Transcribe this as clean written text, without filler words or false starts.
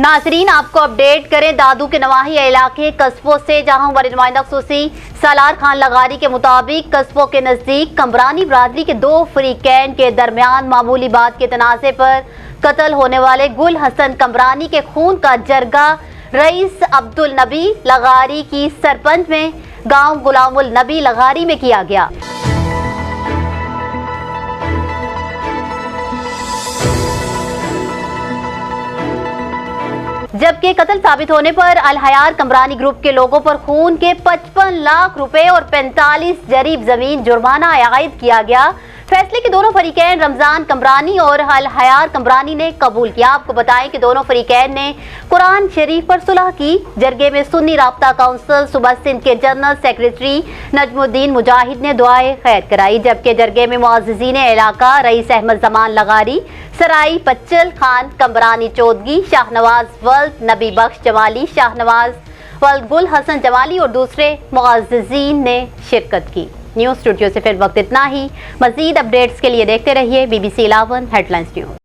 नाजरीन, आपको अपडेट करें दादू के नवाही इलाके कस्बों से, जहां हमारे नुमाइंदा खुसूसी सालार खान लगारी के मुताबिक कस्बों के नजदीक कमबरानी बरादरी के 2 फरीकैन के दरमियान मामूली बात के तनाज़े पर कत्ल होने वाले गुल हसन कमबरानी के खून का जरगा रईस अब्दुल नबी लगारी की सरपंच में गांव गुलामुल नबी लगारी में किया गया। जबकि कत्ल साबित होने पर अल हयार कमबरानी ग्रुप के लोगों पर खून के 55 लाख रुपए और 45 जरीब जमीन जुर्माना आयद किया गया। फैसले के दोनों फरीकैन रमजान कमबरानी और अल हयार कमबरानी ने कबूल किया। आपको बताएं कि दोनों फरीकैन ने कुरान शरीफ पर सुलह की। जरगे में सुन्नी राब्ता काउंसिल सूबा सिंध के जनरल सेक्रेटरी नजमुद्दीन मुजाहिद ने दुआए खैर कराई, जबकि जरगे में मुअज़्ज़िज़ीन इलाका रईस अहमद जमान लगारी, सराई पच्चल खान कमबरानी चौधरी, शाहनवाज वल्द नबी बख्श जमाली, शाहनवाज वल्द गुल हसन जमाली और दूसरे मुअज़्ज़िज़ीन ने शिरकत की। न्यूज़ स्टूडियो से फिर वक्त इतना ही। मज़ीद अपडेट्स के लिए देखते रहिए BBC 11 हेडलाइंस न्यूज़।